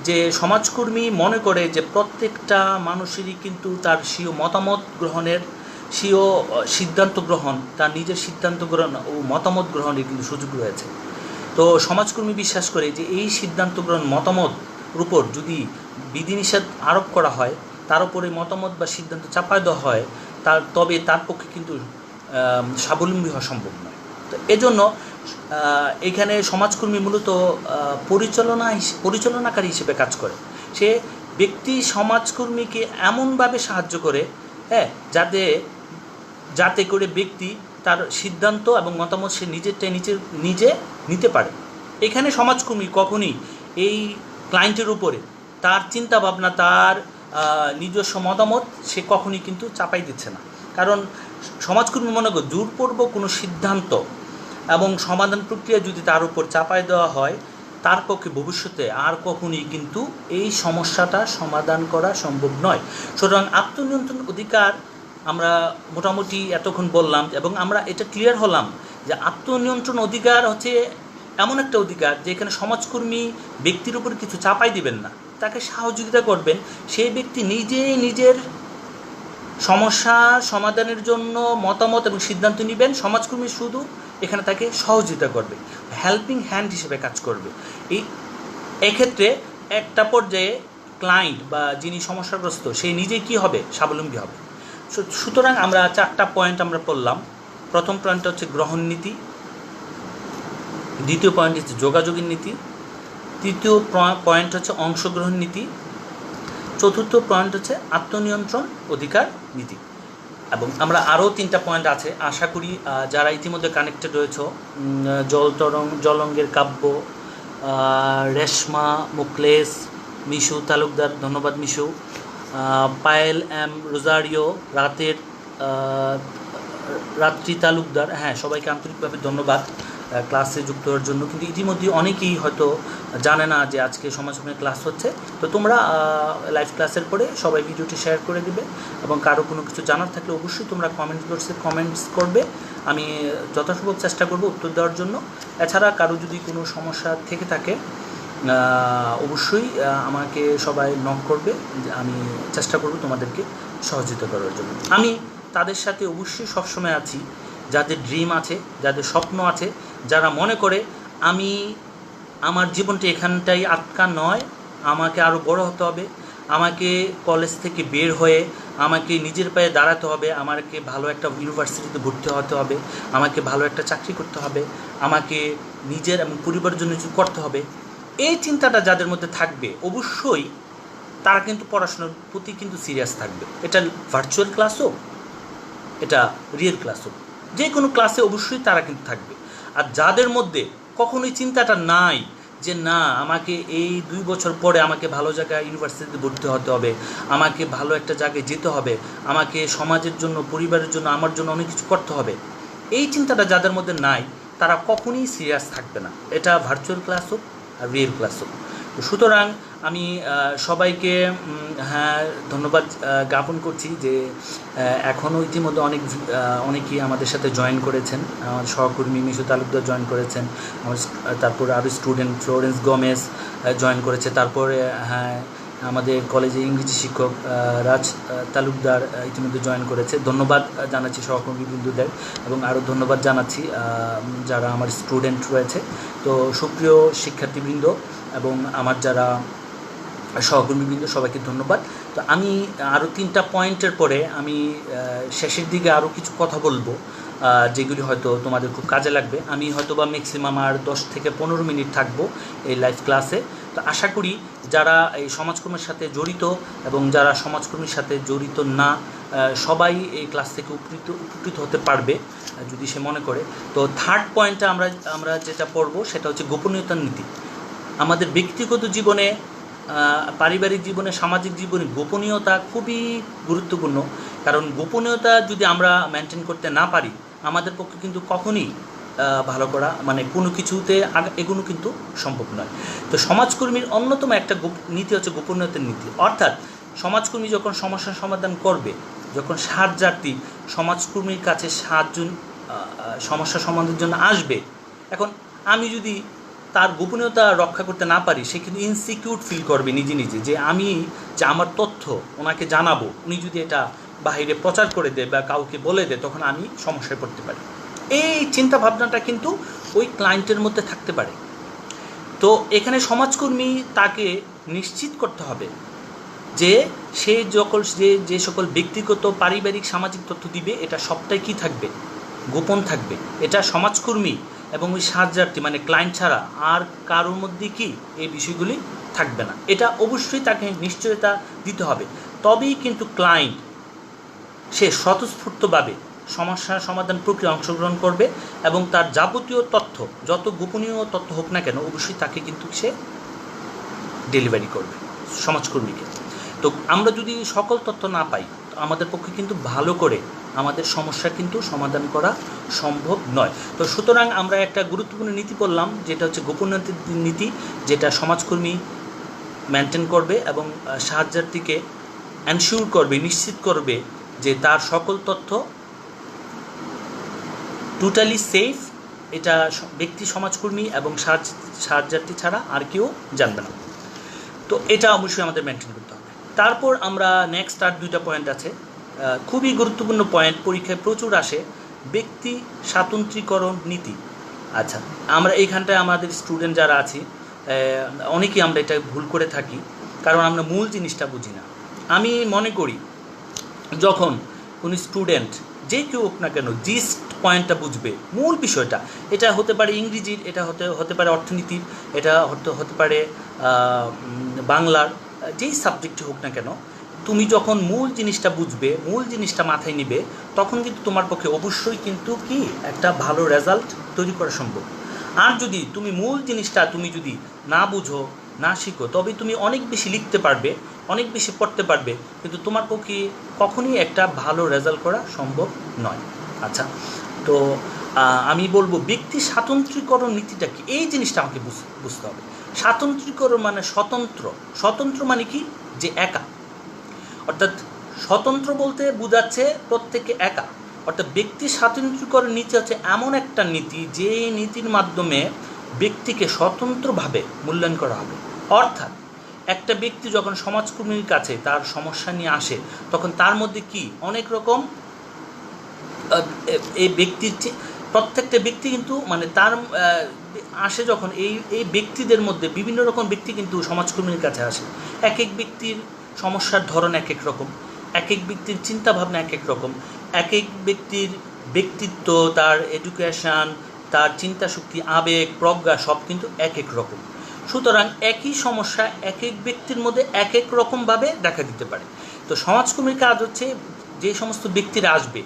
যে সমাজকর্মী মনে করে যে প্রত্যেকটা মানুষেরই কিন্তু তার স্বীয় মতামত গ্রহণের, স্বীয় সিদ্ধান্ত গ্রহণ, তার নিজের সিদ্ধান্ত গ্রহণ ও মতামত গ্রহণের কিন্তু সুযোগ রয়েছে। তো সমাজকর্মী বিশ্বাস করে যে এই সিদ্ধান্ত গ্রহণ, মতামতের উপর যদি বিধিনিষেধ আরোপ করা হয়, তার উপরে মতামত বা সিদ্ধান্ত চাপায় দেওয়া হয়, তবে তার পক্ষে কিন্তু স্বাবলম্বী হওয়া সম্ভব নয়। তো এজন্য এখানে সমাজকর্মী মূলত পরিচালনাকারী হিসেবে কাজ করে। সে ব্যক্তি সমাজকর্মীকে এমনভাবে সাহায্য করে, যাতে করে ব্যক্তি তার সিদ্ধান্ত এবং মতামত সে নিজে নিতে পারে। এখানে সমাজকর্মী কখনই এই ক্লায়েন্টের উপরে তার চিন্তাভাবনা, তার নিজস্ব মতামত সে কখনই কিন্তু চাপাই দিচ্ছে না। কারণ সমাজকর্মী মনে করে জোরপূর্বক কোনো সিদ্ধান্ত এবং সমাধান প্রক্রিয়া যদি তার উপর চাপাই দেওয়া হয়, তার পক্ষে ভবিষ্যতে আর কখনই কিন্তু এই সমস্যাটা সমাধান করা সম্ভব নয়। সুতরাং আত্মনিয়ন্ত্রণ অধিকার আমরা মোটামুটি এতক্ষণ বললাম, এবং আমরা এটা ক্লিয়ার হলাম যে আত্মনিয়ন্ত্রণ অধিকার হচ্ছে এমন একটা অধিকার যেখানে সমাজকর্মী ব্যক্তির উপর কিছু চাপাই দিবেন না, তাকে সহযোগিতা করবেন। সেই ব্যক্তি নিজের সমস্যা সমাধানের জন্য মতামত এবং সিদ্ধান্ত নেবেন, সমাজকর্মী শুধু এখানে তাকে সহযোগিতা করবে, হেল্পিং হ্যান্ড হিসেবে কাজ করবে। এক্ষেত্রে একটা পর্যায়ে ক্লায়েন্ট বা যিনি সমস্যাগ্রস্ত সে নিজে কি হবে, স্বাবলম্বী হবে। সুতরাং আমরা 4টা পয়েন্ট আমরা পড়লাম। প্রথম পয়েন্ট হচ্ছে গ্রহণ নীতি, দ্বিতীয় পয়েন্ট হচ্ছে যোগাযোগের নীতি, তৃতীয় পয়েন্ট হচ্ছে অংশগ্রহণ নীতি, চতুর্থ পয়েন্ট হচ্ছে আত্মনিয়ন্ত্রণ অধিকার নীতি। এবং আমরা আরও 3টা পয়েন্ট আছে, আশা করি যারা ইতিমধ্যে কানেক্টেড রয়েছ, জলঙ্গের কাব্য, রেশমা মুকলেস, মিশু তালুকদার, ধন্যবাদ মিশু, পায়েল এম রোজারিও, রাত্রি তালুকদার, হ্যাঁ সবাইকে আন্তরিকভাবে ধন্যবাদ ক্লাসে যুক্ত হওয়ার জন্য। কিন্তু ইতিমধ্যে অনেকেই হয়তো জানে না যে আজকে সমাজকর্মী ক্লাস হচ্ছে। তো তোমরা লাইভ ক্লাসের পরে সবাই ভিডিওটি শেয়ার করে দিবে, এবং কারো কোনো কিছু জানার থাকলে অবশ্যই তোমরা কমেন্টস করবে, আমি যথাসম্ভব চেষ্টা করব উত্তর দেওয়ার জন্য। এছাড়া কারো যদি কোনো সমস্যা থেকে থাকে অবশ্যই আমাকে সবাই নক করবে, আমি চেষ্টা করব তোমাদেরকে সহযোগিতা করার জন্য। আমি তাদের সাথে অবশ্যই সবসময় আছি যাদের ড্রিম আছে, যাদের স্বপ্ন আছে, যারা মনে করে আমি আমার জীবনটা এখানটাই আটকা নয়, আমাকে আরও বড় হতে হবে, আমাকে কলেজ থেকে বের হয়ে আমাকে নিজের পায়ে দাঁড়াতে হবে, আমাকে ভালো একটা ইউনিভার্সিটিতে ভর্তি হতে হবে, আমাকে ভালো একটা চাকরি করতে হবে, আমাকে নিজের এবং পরিবারের জন্য কিছু করতে হবে। এই চিন্তাটা যাদের মধ্যে থাকবে অবশ্যই তারা কিন্তু পড়াশোনার প্রতি কিন্তু সিরিয়াস থাকবে। এটা ভার্চুয়াল ক্লাস হোক, এটা রিয়েল ক্লাস হোক, যে কোনো ক্লাসে অবশ্যই তারা কিন্তু থাকবে। আর যাদের মধ্যে কখনোই চিন্তাটা নাই যে না আমাকে এই 2 বছর পরে আমাকে ভালো জায়গায় ইউনিভার্সিটিতে ভর্তি হতে হবে, আমাকে ভালো একটা জায়গায় যেতে হবে, আমাকে সমাজের জন্য, পরিবারের জন্য, আমার জন্য অনেক কিছু করতে হবে, এই চিন্তাটা যাদের মধ্যে নাই তারা কখনোই সিরিয়াস থাকবে না, এটা ভার্চুয়াল ক্লাস হোক আর রিয়েল ক্লাস হোক। সুতরাং আমি সবাইকে হ্যাঁ ধন্যবাদ জ্ঞাপন করছি যে এখনও ইতিমধ্যে অনেকেই আমাদের সাথে জয়েন করেছেন। আমার সহকর্মী মিশু তালুকদার জয়েন করেছেন, তারপরে আরও স্টুডেন্ট ফ্লোরেন্স গমেজ জয়েন করেছে, তারপরে হ্যাঁ আমাদের কলেজে ইংরেজি শিক্ষক রাজ তালুকদার ইতিমধ্যে জয়েন করেছে। ধন্যবাদ জানাচ্ছি সহকর্মীবৃন্দদের, এবং আরও ধন্যবাদ জানাচ্ছি যারা আমার স্টুডেন্ট রয়েছে। তো সুপ্রিয় শিক্ষার্থীবৃন্দ এবং আমার যারা সহকর্মীবৃন্দ, সবাইকে ধন্যবাদ। তো আমি আরও 3টা পয়েন্টের পরে আমি শেষের দিকে আরও কিছু কথা বলবো যেগুলি হয়তো তোমাদের খুব কাজে লাগবে। আমি হয়তো বা ম্যাক্সিমাম আর 10 থেকে 15 মিনিট থাকবো এই লাইভ ক্লাসে। তো আশা করি যারা এই সমাজকর্মের সাথে জড়িত এবং যারা সমাজকর্মীর সাথে জড়িত না, সবাই এই ক্লাস থেকে উপকৃত হতে পারবে যদি সে মনে করে। তো 3rd পয়েন্টটা আমরা যেটা পড়বো সেটা হচ্ছে গোপনীয়তার নীতি। আমাদের ব্যক্তিগত জীবনে, পারিবারিক জীবনে, সামাজিক জীবনে গোপনীয়তা খুবই গুরুত্বপূর্ণ। কারণ গোপনীয়তা যদি আমরা মেনটেন করতে না পারি আমাদের পক্ষে কিন্তু কখনই ভালো করা মানে কোনো কিছুতে এগোনো কিন্তু সম্ভব নয়। তো সমাজকর্মীর অন্যতম একটা নীতি হচ্ছে গোপনীয়তার নীতি। অর্থাৎ সমাজকর্মী যখন সমস্যার সমাধান করবে, যখন সাহায্যার্থী সমাজকর্মীর কাছে সমস্যা সমাধানের জন্য আসবে, এখন আমি যদি তার গোপনীয়তা রক্ষা করতে না পারি সে কিন্তু ইনসিকিউর ফিল করবে নিজে নিজে, যে আমার তথ্য ওনাকে জানাবো, উনি যদি এটা বাহিরে প্রচার করে দেয় বা কাউকে বলে দেয় তখন আমি সমস্যায় পড়তে পারি। এই চিন্তা ভাবনাটা কিন্তু ওই ক্লায়েন্টের মধ্যে থাকতে পারে। তো এখানে সমাজকর্মী তাকে নিশ্চিত করতে হবে যে সে যে সকল ব্যক্তিগত, পারিবারিক, সামাজিক তথ্য দিবে এটা সবটাই কি থাকবে, গোপন থাকবে। এটা সমাজকর্মী এবং ওই সাহায্যার্থী মানে ক্লায়েন্ট ছাড়া আর কারোর মধ্যে কি এই বিষয়গুলি থাকবে না। এটা অবশ্যই তাকে নিশ্চয়তা দিতে হবে, তবেই কিন্তু ক্লায়েন্ট সে স্বতঃস্ফূর্তভাবে সমস্যার সমাধান প্রক্রিয়া অংশগ্রহণ করবে এবং তার যাবতীয় তথ্য, যত গোপনীয় তথ্য হোক না কেন, অবশ্যই তাকে কিন্তু সে ডেলিভারি করবে সমাজকর্মীকে। তো আমরা যদি সকল তথ্য না পাই আমাদের পক্ষে কিন্তু ভালো করে আমাদের সমস্যা কিন্তু সমাধান করা সম্ভব নয়। তো সুতরাং আমরা একটা গুরুত্বপূর্ণ নীতি বললাম যেটা হচ্ছে গোপনীয়তার নীতি, যেটা সমাজকর্মী মেনটেন করবে এবং সাহায্যার্থীকে এনশিওর করবে, নিশ্চিত করবে যে তার সকল তথ্য টোটালি সেফ। এটা ব্যক্তি, সমাজকর্মী এবং সাহায্যার্থী ছাড়া আর কেউ জানবে না। তো এটা অবশ্যই আমাদের মেনটেন করতে হবে। তারপর আমরা নেক্সট আর 2টা পয়েন্ট আছে, খুবই গুরুত্বপূর্ণ পয়েন্ট, পরীক্ষায় প্রচুর আসে, ব্যক্তি স্বাতন্ত্র্যীকরণ নীতি। আচ্ছা, আমরা এইখানটায় আমাদের স্টুডেন্ট যারা আছি অনেকেই আমরা এটা ভুল করে থাকি, কারণ আমরা মূল জিনিসটা বুঝি না। আমি মনে করি যখন কোনো স্টুডেন্ট যে কেউ হোক না কেন জিস্ট পয়েন্টটা বুঝবে, মূল বিষয়টা, এটা হতে পারে ইংরেজির, এটা হতে পারে অর্থনীতির, এটা হতে পারে বাংলার, যেই সাবজেক্টে হোক না কেন, তুমি যখন মূল জিনিসটা বুঝবে, মূল জিনিসটা মাথায় নিবে, তখন কিন্তু তোমার পক্ষে অবশ্যই কিন্তু কি একটা ভালো রেজাল্ট তৈরি করা সম্ভব। আর যদি তুমি মূল জিনিসটা তুমি যদি না বুঝো, না শিখো, তবে তুমি অনেক বেশি লিখতে পারবে, অনেক বেশি পড়তে পারবে, কিন্তু তোমার পক্ষে কখনই একটা ভালো রেজাল্ট করা সম্ভব নয়। আচ্ছা, তো আমি বলবো ব্যক্তি স্বাতন্ত্র্যীকরণ নীতিটা কি, এই জিনিসটা আমাকে বুঝতে হবে। স্বাতন্ত্র্যীকরণ মানে স্বতন্ত্র মানে কি, যে একা, অর্থাৎ স্বতন্ত্র বলতে বোঝাচ্ছে প্রত্যেকে একা। অর্থাৎ ব্যক্তি স্বাতন্ত্র্যীকরণ নীতি হচ্ছে এমন একটা নীতি যে নীতির মাধ্যমে ব্যক্তিকে স্বতন্ত্রভাবে মূল্যায়ন করা হবে। অর্থাৎ একটা ব্যক্তি যখন সমাজকর্মীর কাছে তার সমস্যা নিয়ে আসে তখন তার মধ্যে কি অনেক রকম এই ব্যক্তির প্রত্যেকটা ব্যক্তি কিন্তু মানে তার আসে যখন এই ব্যক্তিদের মধ্যে বিভিন্ন রকম ব্যক্তি কিন্তু সমাজকর্মীর কাছে আসে। এক এক ব্যক্তির সমস্যার ধরন এক এক রকম, এক এক ব্যক্তির চিন্তাভাবনা এক এক রকম, এক এক ব্যক্তির ব্যক্তিত্ব, তার এডুকেশান, তার চিন্তাশক্তি, আবেগ, প্রজ্ঞা সব কিন্তু এক এক রকম। সুতরাং একই সমস্যা এক এক ব্যক্তির মধ্যে এক এক রকমভাবে দেখা দিতে পারে। তো সমাজকর্মীর কাজ হচ্ছে যে সমস্ত ব্যক্তিরা আসবে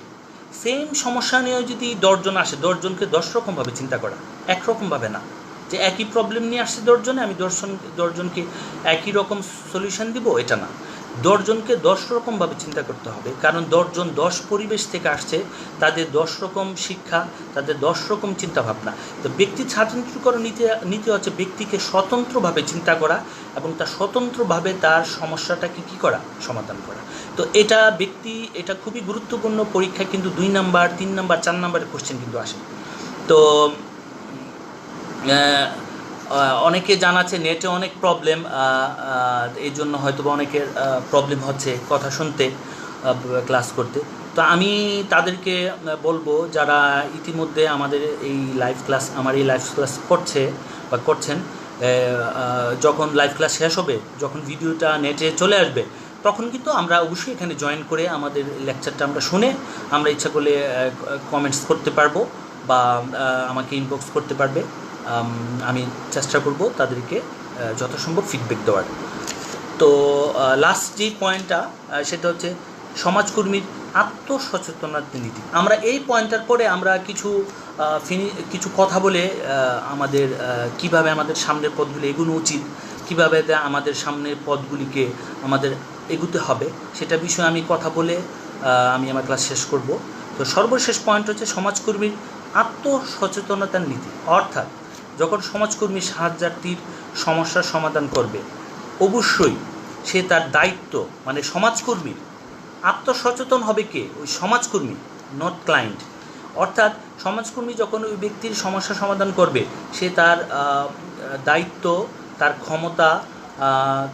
সেম সমস্যা নিয়েও যদি 10 জন আসে, 10 জনকে 10 রকমভাবে চিন্তা করা, একরকমভাবে না যে একই প্রবলেম নিয়ে আসছে 10 জনে আমি 10 জনকে একই রকম সলিউশন দিব, এটা না। 10 জনকে 10 রকমভাবে চিন্তা করতে হবে, কারণ 10 জন 10 পরিবেশ থেকে আসছে, তাদের 10 রকম শিক্ষা, তাদের 10 রকম চিন্তাভাবনা। তো ব্যক্তি স্বাতন্ত্র্যকরণ নীতি হচ্ছে ব্যক্তিকে স্বতন্ত্রভাবে চিন্তা করা এবং তার স্বতন্ত্রভাবে তার সমস্যাটাকে কী করা, সমাধান করা। তো এটা খুবই গুরুত্বপূর্ণ। পরীক্ষায় কিন্তু 2 নাম্বার, 3 নাম্বার, 4 নাম্বারের কোশ্চেন কিন্তু আসে। তো অনেকে জানাচ্ছে নেটে অনেক প্রবলেম, এই জন্য হয়তো বা অনেকের প্রবলেম হচ্ছে কথা শুনতে, ক্লাস করতে। তো আমি তাদেরকে বলবো যারা ইতিমধ্যে আমাদের এই লাইভ ক্লাস করছে বা করছেন, যখন লাইভ ক্লাস শেষ হবে, যখন ভিডিওটা নেটে চলে আসবে, তখন কিন্তু আমরা অবশ্যই এখানে জয়েন করে আমাদের লেকচারটা আমরা শুনে আমরা ইচ্ছা করলে কমেন্টস করতে পারবো বা আমাকে ইনবক্স করতে পারবে। আমি চেষ্টা করব তাদেরকে যথাসম্ভব ফিডব্যাক দেওয়ার। তো লাস্ট যে পয়েন্টটা সেটা হচ্ছে সমাজকর্মীর আত্মসচেতনতা নীতি। আমরা এই পয়েন্টটার পরে আমরা কিছু কথা বলে আমাদের কিভাবে আমাদের সামনের পথগুলি এগোনো উচিত, কীভাবে আমাদের সামনের পথগুলিকে আমাদের এগুতে হবে, সেটা বিষয়ে আমি কথা বলে আমি আমার ক্লাস শেষ করব। তো সর্বশেষ পয়েন্ট হচ্ছে সমাজকর্মীর আত্মসচেতনতার নীতি। অর্থাৎ যখন সমাজকর্মী সাহায্যার্থীর সমস্যার সমাধান করবে, অবশ্যই সে তার দায়িত্ব, মানে সমাজকর্মীর আত্মসচেতন হবে কে, ওই সমাজকর্মী, নট ক্লায়েন্ট। অর্থাৎ সমাজকর্মী যখন ওই ব্যক্তির সমস্যা সমাধান করবে, সে তার দায়িত্ব, তার ক্ষমতা,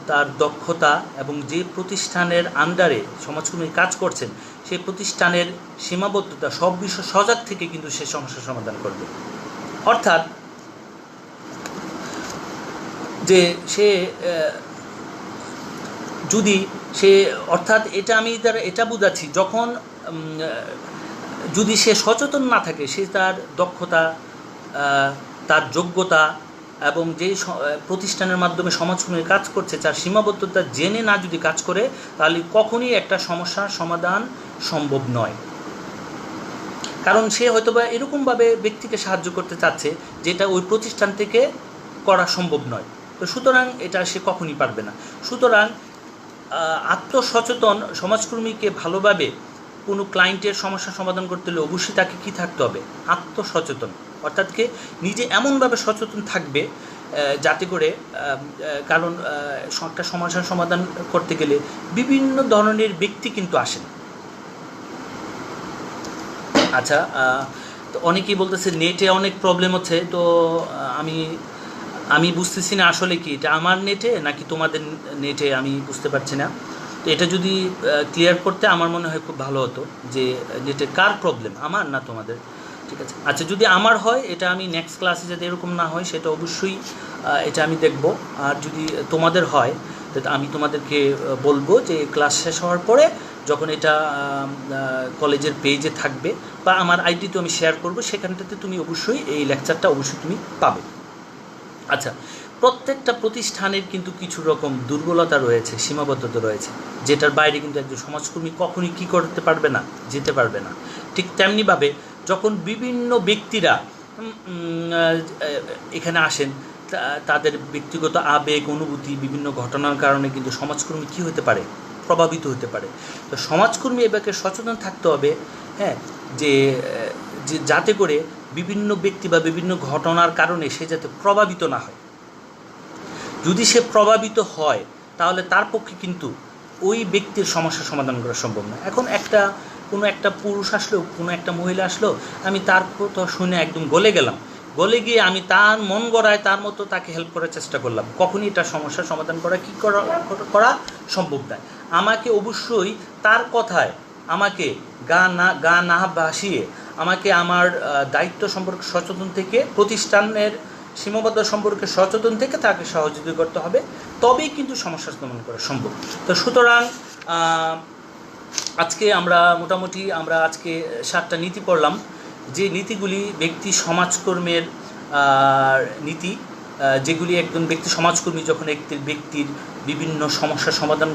তার দক্ষতা এবং যে প্রতিষ্ঠানের আন্ডারে সমাজকর্মী কাজ করছেন সেই প্রতিষ্ঠানের সীমাবদ্ধতা সব বিষয় সজাগ থেকে কিন্তু সে সমস্যা সমাধান করবে। অর্থাৎ যে সে যদি সে অর্থাৎ এটা আমি এটা বুঝাচ্ছি, যখন যদি সে সচেতন না থাকে, সে তার দক্ষতা, তার যোগ্যতা এবং যে প্রতিষ্ঠানের মাধ্যমে সমাজকর্মীর কাজ করছে তার সীমাবদ্ধতা জেনে না যদি কাজ করে, তাহলে কখনই একটা সমস্যার সমাধান সম্ভব নয়। কারণ সে হয়তোবা এরকমভাবে ব্যক্তিকে সাহায্য করতে চাচ্ছে যেটা ওই প্রতিষ্ঠান থেকে করা সম্ভব নয়। তো সুতরাং এটা সে কখনই পারবে না। সুতরাং আত্মসচেতন সমাজকর্মীকে ভালোভাবে কোনো ক্লায়েন্টের সমস্যা সমাধান করতে হলে অবশ্যই তাকে কী থাকতে হবে, আত্মসচেতন। অর্থাৎ কে নিজে এমনভাবে সচেতন থাকবে যাতে করে, কারণ একটা সমস্যার সমাধান করতে গেলে বিভিন্ন ধরনের ব্যক্তি কিন্তু আসেন। আচ্ছা, তো অনেকেই বলতেছে নেটে অনেক প্রবলেম হচ্ছে। তো আমি বুঝতেছি না আসলে কি এটা আমার নেটে নাকি তোমাদের নেটে, আমি বুঝতে পারছি না। তো এটা যদি ক্লিয়ার করতে আমার মনে হয় খুব ভালো হতো, যে নেটে কার প্রবলেম, আমার না তোমাদের। ঠিক আছে, আচ্ছা, যদি আমার হয় এটা আমি নেক্সট ক্লাসে যাতে এরকম না হয় সেটা অবশ্যই এটা আমি দেখব। আর যদি তোমাদের হয় তো আমি তোমাদেরকে বলবো যে ক্লাস শেষ হওয়ার পরে যখন এটা কলেজের পেজে থাকবে বা আমার আইডিতেও আমি শেয়ার করব, সেখানটাতে তুমি অবশ্যই এই লেকচারটা অবশ্যই তুমি পাবে। আচ্ছা, প্রত্যেকটা প্রতিষ্ঠানের কিন্তু কিছু রকম দুর্বলতা রয়েছে, সীমাবদ্ধতা রয়েছে, যেটার বাইরে কিন্তু একজন সমাজকর্মী কখনই কী করতে পারবে না, যেতে পারবে না। ঠিক তেমনিভাবে যখন বিভিন্ন ব্যক্তিরা এখানে আসেন, তাদের ব্যক্তিগত আবেগ, অনুভূতি, বিভিন্ন ঘটনার কারণে কিন্তু সমাজকর্মী কী হতে পারে, প্রভাবিত হতে পারে। তো সমাজকর্মী এ ব্যাপারে সচেতন থাকতে হবে, হ্যাঁ, যে যাতে করে বিভিন্ন ব্যক্তি বা বিভিন্ন ঘটনার কারণে সে যাতে প্রভাবিত না হয়। যদি সে প্রভাবিত হয় তাহলে তার পক্ষে কিন্তু ওই ব্যক্তির সমস্যা সমাধান করা সম্ভব না। এখন কোনো একটা পুরুষ আসলো, কোনো একটা মহিলা আসলো, আমি তার কথা শুনে একদম গলে গিয়ে আমি তার মন গড়ায় তার মতো তাকে হেল্প করার চেষ্টা করলাম, কখনই এটা সমস্যার সমাধান করা সম্ভব নয়। আমাকে অবশ্যই তার কথায় আমাকে গা না ভাসিয়ে আমাকে আমার দায়িত্ব সম্পর্কে সচেতন থেকে, প্রতিষ্ঠানের সীমাবদ্ধ সম্পর্কে সচেতন থেকে তাকে সহযোগিতা করতে হবে, তবেই কিন্তু সমস্যা সমাধান করা সম্ভব। তো সুতরাং আজকে আমরা মোটামুটি আজকে 7টা নীতি পড়লাম, যে নীতিগুলি ব্যক্তি সমাজকর্মের নীতি, যেগুলি একজন ব্যক্তি সমাজকর্মী যখন একটি ব্যক্তির বিভিন্ন সমস্যার সমাধান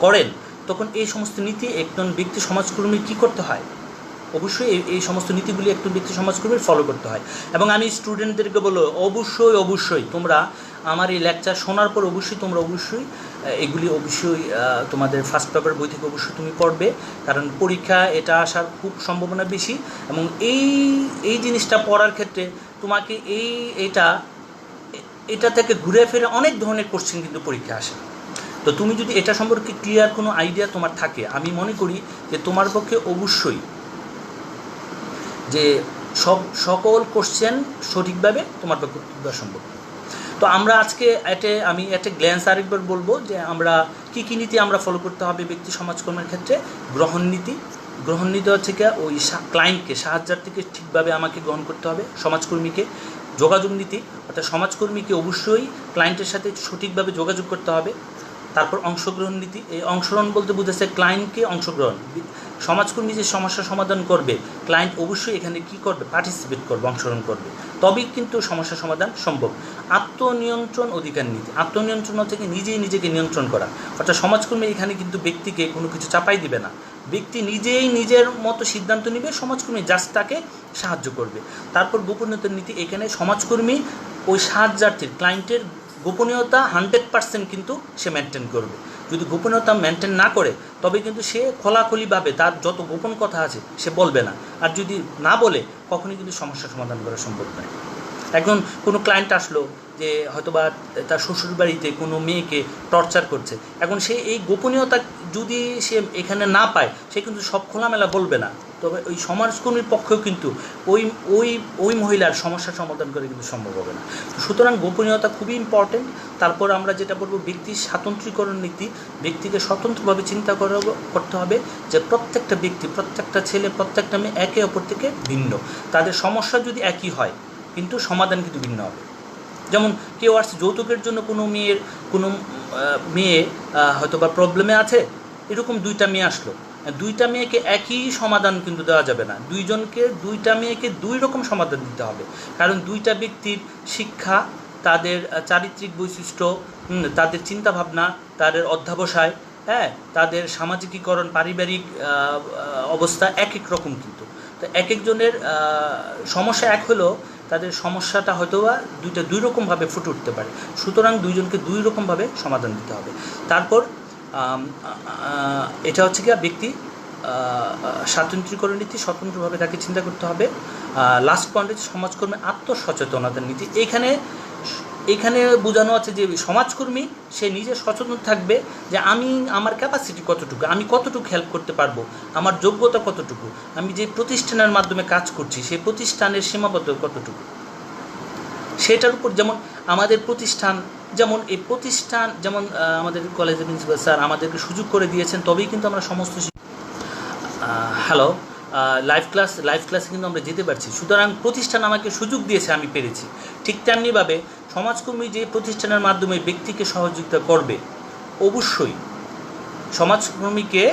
করেন, তখন এই সমস্ত নীতি একজন ব্যক্তি সমাজকর্মীর কী করতে হয়, অবশ্যই এই সমস্ত নীতিগুলি একজন ব্যক্তি সমাজকর্মীর ফলো করতে হয়। এবং আমি স্টুডেন্টদেরকে বলবো, অবশ্যই তোমরা আমার এই লেকচার শোনার পর অবশ্যই এগুলি তোমাদের ফার্স্ট পেপার বই থেকে অবশ্যই তুমি পড়বে, কারণ পরীক্ষা এটা আসার খুব সম্ভাবনা বেশি। এবং এই জিনিসটা পড়ার ক্ষেত্রে তোমাকে এটা থেকে ঘুরে ফিরে অনেক ধরনের কোশ্চেন কিন্তু পরীক্ষা আসে। তো তুমি যদি এটা সম্পর্কে ক্লিয়ার কোনো আইডিয়া তোমার থাকে, আমি মনে করি যে তোমার পক্ষে অবশ্যই যে সকল কোশ্চেন সঠিকভাবে তোমার পক্ষে উত্তর দেওয়া সম্ভব। তো আমরা আজকে আমি একটা গ্ল্যান্স আরেকবার বলবো যে আমরা কী নীতি আমরা ফলো করতে হবে ব্যক্তি সমাজকর্মের ক্ষেত্রে। গ্রহণ নীতি হচ্ছে কি, ওই ক্লায়েন্টকে, সাহায্যার্থীকে ঠিকভাবে আমাকে গ্রহণ করতে হবে, সমাজকর্মীকে। যোগাযোগ নীতি, অর্থাৎ সমাজকর্মীকে অবশ্যই ক্লায়েন্টের সাথে সঠিকভাবে যোগাযোগ করতে হবে। তারপর অংশগ্রহণ নীতি, এই অংশগ্রহণ বলতে বুঝেছে ক্লায়েন্টকে অংশগ্রহণ। সমাজকর্মী যে সমস্যা সমাধান করবে, ক্লায়েন্ট অবশ্যই এখানে কী করবে, পার্টিসিপেট করবে, অংশগ্রহণ করবে, তবেই কিন্তু সমস্যা সমাধান সম্ভব। আত্মনিয়ন্ত্রণ অধিকার নীতি, আত্মনিয়ন্ত্রণ হচ্ছে নিজেকে নিয়ন্ত্রণ করা, অর্থাৎ সমাজকর্মী এখানে কিন্তু ব্যক্তিকে কোনো কিছু চাপাই দিবে না, ব্যক্তি নিজেই নিজের মতো সিদ্ধান্ত নেবে, সমাজকর্মী জাস্ট তাকে সাহায্য করবে। তারপর গোপনীয়তার নীতি, এখানে সমাজকর্মী ওই সাহায্যার্থীর, ক্লায়েন্টের গোপনীয়তা 100% কিন্তু সে মেনটেন করবে। যদি গোপনীয়তা মেনটেন না করে, তবে কিন্তু সে খোলাখুলিভাবে তার যত গোপন কথা আছে সে বলবে না। আর যদি না বলে, কখনই কিন্তু সমস্যার সমাধান করা সম্ভব নয়। এখন কোনো ক্লায়েন্ট আসলো যে হয়তোবা তার শ্বশুর বাড়িতে কোনো মেয়েকে টর্চার করছে, এখন সে এই গোপনীয়তা যদি সে এখানে না পায়, সে কিন্তু সব খোলামেলা বলবে না, তবে ওই সমাজকর্মীর পক্ষেও কিন্তু ওই মহিলার সমস্যার সমাধান করে কিন্তু সম্ভব হবে না। সুতরাং গোপনীয়তা খুবই ইম্পর্টেন্ট। তারপর আমরা যেটা বলবো, ব্যক্তির স্বাতন্ত্র্যীকরণ নীতি, ব্যক্তিকে স্বতন্ত্রভাবে চিন্তা করতে হবে যে প্রত্যেকটা ব্যক্তি, প্রত্যেকটা ছেলে, প্রত্যেকটা মেয়ে একে অপর থেকে ভিন্ন, তাদের সমস্যা যদি একই হয় কিন্তু সমাধান কিন্তু ভিন্ন হবে। যেমন কেউ আসছে যৌতুকের জন্য, কোনো মেয়ে হয়তো বা প্রবলেমে আছে, এরকম 2টা মেয়ে আসলো, 2টা মেয়েকে একই সমাধান কিন্তু দেওয়া যাবে না, 2টা মেয়েকে 2 রকম সমাধান দিতে হবে। কারণ 2টা ব্যক্তির শিক্ষা, তাদের চারিত্রিক বৈশিষ্ট্য, তাদের চিন্তাভাবনা, তাদের অধ্যবসায়, তাদের সামাজিকীকরণ, পারিবারিক অবস্থা এক রকম কিন্তু। তো একজনের সমস্যা এক হলেও তাদের সমস্যাটা হয়তো বা 2 রকমভাবে ফুটে উঠতে পারে। সুতরাং 2জনকে 2 রকমভাবে সমাধান দিতে হবে। তারপর এটা হচ্ছে কি, ব্যক্তি স্বাতন্ত্র্যীকরণ নীতি, স্বতন্ত্রভাবে তাকে চিন্তা করতে হবে। লাস্ট পয়েন্ট হচ্ছে সমাজকর্মী আত্মসচেতনতার নীতি। এখানে বোঝানো আছে যে সমাজকর্মী সে নিজে সচেতন থাকবে যে আমার ক্যাপাসিটি কতটুকু, আমি কতটুকু হেল্প করতে পারবো, আমার যোগ্যতা কতটুকু, আমি যে প্রতিষ্ঠানের মাধ্যমে কাজ করছি সেই প্রতিষ্ঠানের সীমাবদ্ধ কতটুকু, সেটার উপর। যেমন আমাদের প্রতিষ্ঠান, যেমন আমাদের কলেজের প্রিন্সিপাল স্যার আমাদেরকে সুযোগ করে দিয়েছেন, তবেই কিন্তু আমরা সমস্ত লাইভ ক্লাসে কিন্তু আমরা যেতে পারছি। সুতরাং প্রতিষ্ঠান আমাকে সুযোগ দিয়েছে, আমি পেরেছি। ঠিক তেমনিভাবে সমাজকর্মী যে প্রতিষ্ঠানের মাধ্যমে ব্যক্তিকে সহযোগিতা করবে, অবশ্যই সমাজকর্মীকে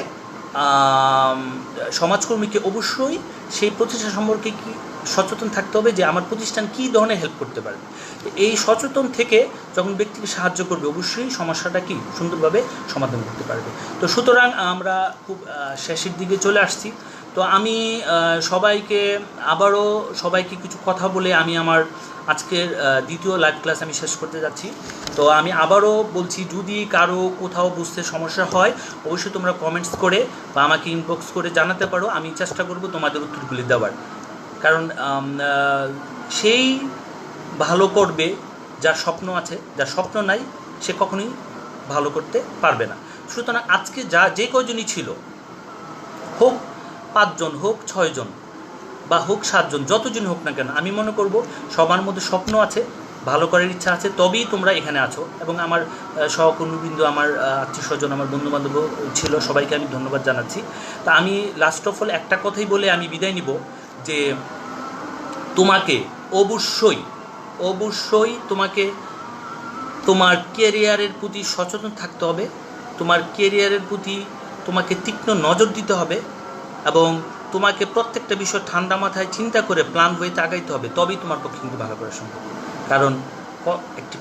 অবশ্যই সেই প্রতিষ্ঠান সম্পর্কে কি সচেতন থাকতে হবে যে আমার প্রতিষ্ঠান কী ধরনের হেল্প করতে পারবে। এই সচেতন থেকে যখন ব্যক্তিকে সাহায্য করবে, অবশ্যই সমস্যাটা কি সুন্দরভাবে সমাধান করতে পারবে। তো সুতরাং আমরা খুব শেষের দিকে চলে আসছি। তো আমি সবাইকে কিছু কথা বলে আমি আমার আজকের দ্বিতীয় লাইভ ক্লাস আমি শেষ করতে যাচ্ছি। তো আমি আবারও বলছি, যদি কারো কোথাও বুঝতে সমস্যা হয়, অবশ্যই তোমরা কমেন্টস করে বা আমাকে ইনবক্স করে জানাতে পারো, আমি চেষ্টা করব তোমাদের উত্তরগুলি দেওয়ার। কারণ সেই ভালো করবে যার স্বপ্ন আছে, যার স্বপ্ন নাই সে কখনোই ভালো করতে পারবে না। সুতরাং আজকে যে কয়জনই ছিল, হোক 5 জন, হোক 6 জন, বা হোক 7 জন, যতজন হোক না কেন, আমি মনে করব সবার মধ্যে স্বপ্ন আছে, ভালো করার ইচ্ছা আছে তবেই তোমরা এখানে আছো। এবং আমার সহকর্মীবৃন্দ, আমার আত্মীয় স্বজন, আমার বন্ধুবান্ধবও ছিল, সবাইকে আমি ধন্যবাদ জানাচ্ছি। তা আমি লাস্ট অফ অল একটা কথাই বলে আমি বিদায় নিব যে তোমাকে অবশ্যই তোমাকে তোমার ক্যারিয়ারের প্রতি সচেতন থাকতে হবে, তোমার ক্যারিয়ারের প্রতি তোমাকে তীক্ষ্ণ নজর দিতে হবে এবং তোমাকে প্রত্যেকটা বিষয় ঠান্ডা মাথায় চিন্তা করে প্ল্যান ওয়েতে আগাইতে হবে, তবেই তোমার পক্ষে কিন্তু ভালো করা সম্ভব। কারণ একটি